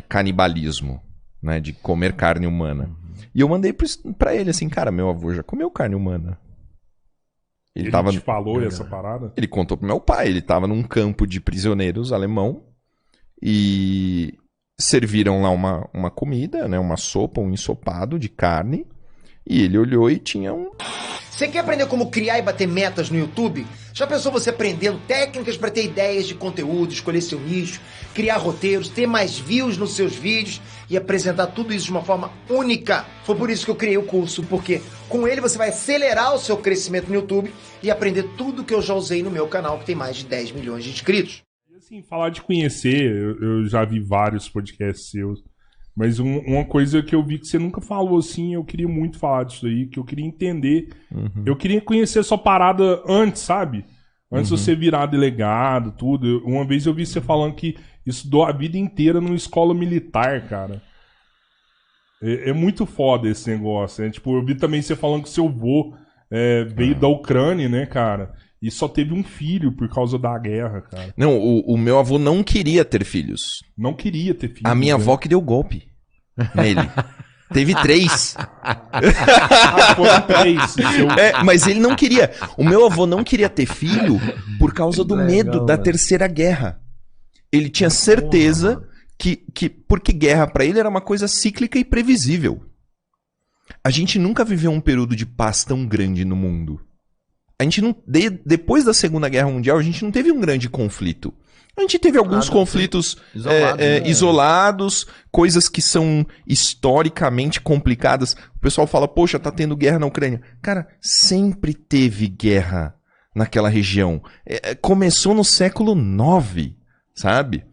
canibalismo, né? De comer carne humana. E eu mandei pra ele assim, cara, meu avô já comeu carne humana. Ele tava... te falou essa parada? Ele contou pro meu pai, ele tava num campo de prisioneiros alemão e serviram lá uma comida, né? Uma sopa, um ensopado de carne. E ele olhou e tinha um... Você quer aprender como criar e bater metas no YouTube? Já pensou você aprendendo técnicas para ter ideias de conteúdo, escolher seu nicho, criar roteiros, ter mais views nos seus vídeos e apresentar tudo isso de uma forma única? Foi por isso que eu criei o curso, porque com ele você vai acelerar o seu crescimento no YouTube e aprender tudo que eu já usei no meu canal, que tem mais de 10 milhões de inscritos. E assim, falar de conhecer, eu já vi vários podcasts seus. Mas uma coisa que eu vi que você nunca falou assim, eu queria muito falar disso aí, que eu queria entender. Eu queria conhecer a sua parada antes, sabe? Antes de você virar delegado, tudo. Uma vez eu vi você falando que estudou a vida inteira numa escola militar, cara. É muito foda esse negócio, né? Tipo, eu vi também você falando que seu avô veio da Ucrânia, né, cara? E só teve um filho por causa da guerra, cara. Não, o meu avô não queria ter filhos. Não queria ter filhos. A minha avó que deu golpe nele. Teve 3. Foram 3. Mas ele não queria. O meu avô não queria ter filho por causa do medo da Terceira Guerra. Ele tinha certeza que porque guerra pra ele era uma coisa cíclica e previsível. A gente nunca viveu um período de paz tão grande no mundo. A gente não, depois da Segunda Guerra Mundial, a gente não teve um grande conflito. A gente teve alguns conflitos isolados, coisas que são historicamente complicadas. O pessoal fala, poxa, tá tendo guerra na Ucrânia. Cara, sempre teve guerra naquela região. Começou no século IX, sabe?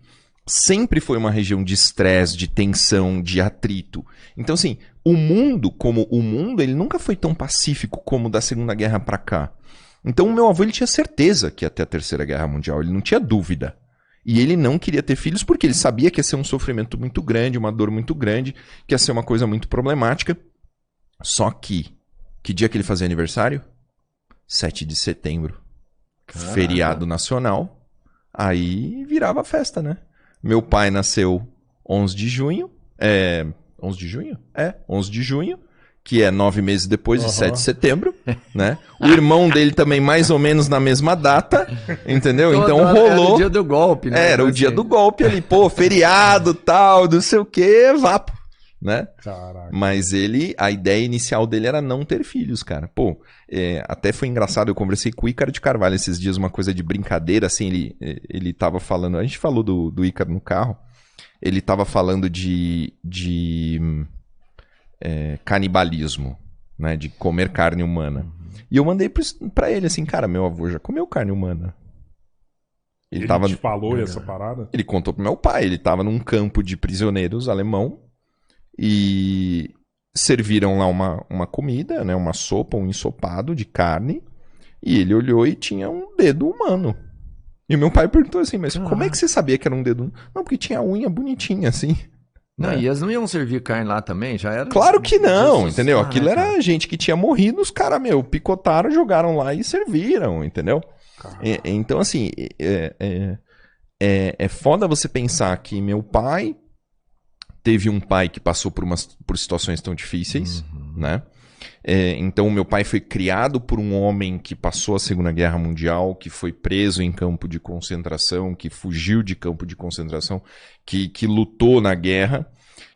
Sempre foi uma região de estresse, de tensão, de atrito. Então, assim, o mundo, ele nunca foi tão pacífico como da Segunda Guerra pra cá. Então, o meu avô, ele tinha certeza que ia ter a Terceira Guerra Mundial, ele não tinha dúvida. E ele não queria ter filhos porque ele sabia que ia ser um sofrimento muito grande, uma dor muito grande, que ia ser uma coisa muito problemática. Só que dia que ele fazia aniversário? 7 de setembro. Caraca. Feriado nacional. Aí virava festa, né? Meu pai nasceu 11 de junho. 11 de junho? 11 de junho. Que é 9 meses depois de 7 de setembro, né? O irmão dele também mais ou menos na mesma data, entendeu? Então rolou... Era o dia do golpe, né? Era o dia do golpe ali, pô, feriado, tal, não sei o quê, vapo, né? Caraca. Mas a ideia inicial dele era não ter filhos, cara. Pô, até foi engraçado, eu conversei com o Ícaro de Carvalho esses dias, uma coisa de brincadeira, assim, ele tava falando... A gente falou do Ícaro no carro, ele tava falando de canibalismo, né, de comer carne humana. E eu mandei pra ele assim, cara, meu avô já comeu carne humana. Ele te falou essa parada? Ele contou pro meu pai, ele tava num campo de prisioneiros alemão e serviram lá uma comida, né, uma sopa, um ensopado de carne, e ele olhou e tinha um dedo humano. E meu pai perguntou assim, mas como é que você sabia que era um dedo humano? Não, porque tinha a unha bonitinha assim. Não, e eles não iam servir carne lá também? Já era? Claro que não, entendeu? Aquilo era gente que tinha morrido, os caras, picotaram, jogaram lá e serviram, entendeu? Então, assim, é foda você pensar que meu pai teve um pai que passou por situações tão difíceis, né? Então, meu pai foi criado por um homem que passou a Segunda Guerra Mundial, que foi preso em campo de concentração, que fugiu de campo de concentração, que lutou na guerra,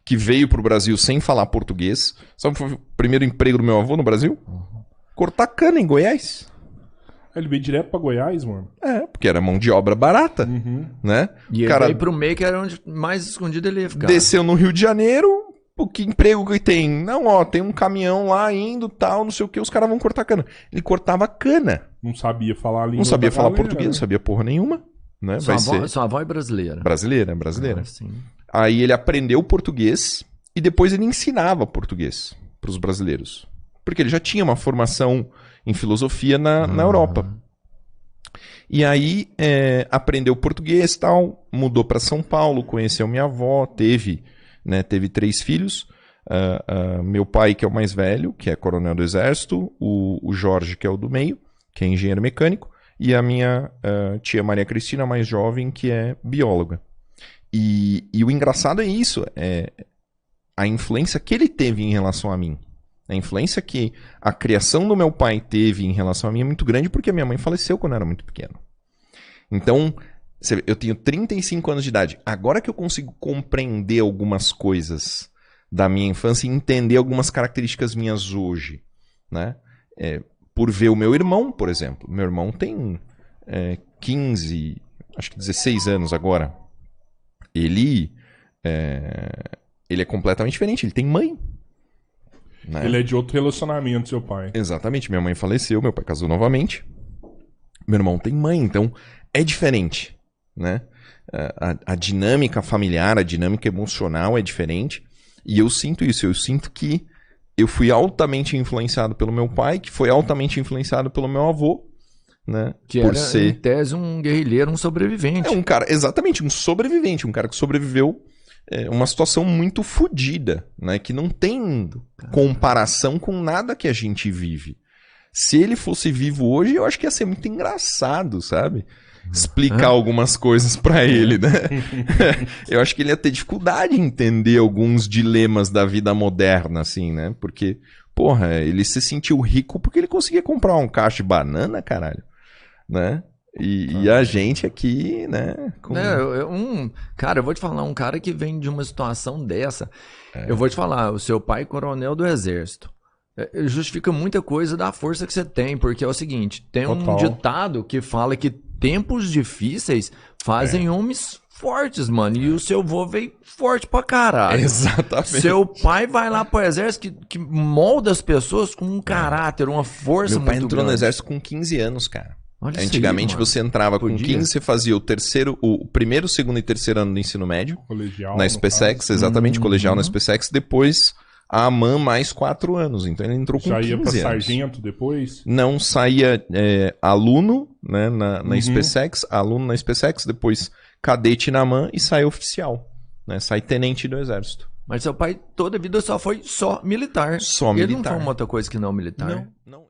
que veio pro Brasil sem falar português. Sabe o que foi o primeiro emprego do meu avô no Brasil? Cortar cana em Goiás. Ele veio direto pra Goiás, mano? Porque era mão de obra barata, né? E ele veio pro meio, que era onde mais escondido ele ia ficar. Desceu no Rio de Janeiro... Que emprego que tem? Não, tem um caminhão lá indo, tal, não sei o que, os caras vão cortar cana. Ele cortava cana. Não sabia falar a língua. Não sabia falar português, não sabia porra nenhuma. Né? Sua avó é brasileira. Brasileira. Sim. Aí ele aprendeu português e depois ele ensinava português para os brasileiros. Porque ele já tinha uma formação em filosofia na Europa. E aí aprendeu português e tal, mudou para São Paulo, conheceu minha avó, teve 3 filhos, meu pai, que é o mais velho, que é coronel do exército, o Jorge, que é o do meio, que é engenheiro mecânico, e a minha tia Maria Cristina, mais jovem, que é bióloga. E o engraçado é isso, a influência que ele teve em relação a mim. A influência que a criação do meu pai teve em relação a mim é muito grande porque a minha mãe faleceu quando eu era muito pequeno. Então, eu tenho 35 anos de idade. Agora que eu consigo compreender algumas coisas da minha infância e entender algumas características minhas hoje, né? Por ver o meu irmão, por exemplo. Meu irmão tem 15, acho que 16 anos agora. Ele é completamente diferente, ele tem mãe. Né? Ele é de outro relacionamento, seu pai. Exatamente, minha mãe faleceu, meu pai casou novamente. Meu irmão tem mãe, então é diferente, né? A dinâmica familiar, a dinâmica emocional é diferente. E eu sinto isso, eu sinto que eu fui altamente influenciado pelo meu pai, que foi altamente influenciado pelo meu avô, né? Que por era, ser em tese, um guerrilheiro, um sobrevivente. um cara, exatamente, um sobrevivente, um cara que sobreviveu uma situação muito fodida, né? Que não tem comparação com nada que a gente vive. Se ele fosse vivo hoje, eu acho que ia ser muito engraçado, sabe? Explicar algumas coisas pra ele, né? Eu acho que ele ia ter dificuldade em entender alguns dilemas da vida moderna, assim, né? Porque, porra, ele se sentiu rico porque ele conseguia comprar um cacho de banana, caralho, né? E a gente aqui, né? Cara, eu vou te falar, um cara que vem de uma situação dessa, eu vou te falar, o seu pai é coronel do exército. Justifica muita coisa da força que você tem, porque é o seguinte, tem um ditado que fala que tempos difíceis fazem homens fortes, mano, e o seu vô veio forte pra caralho. Exatamente. Seu pai vai lá pro exército que molda as pessoas com um caráter, uma força muito grande. Meu pai entrou grande. no exército com 15 anos, cara. Olha Antigamente isso aí, você entrava com 15, você fazia o primeiro, segundo e terceiro ano do ensino médio. Colegial. Na SpaceX, exatamente, colegial na SpaceX. Depois a AMAN mais 4 anos. Então ele entrou com 15 anos. Já ia pra sargento depois? Não, saía aluno, né, na SpaceX, aluno na SpaceX, depois cadete na AMAN e sai oficial. Né, sai tenente do exército. Mas seu pai toda a vida foi só militar. Só militar. Ele não foi uma outra coisa que não militar. Não.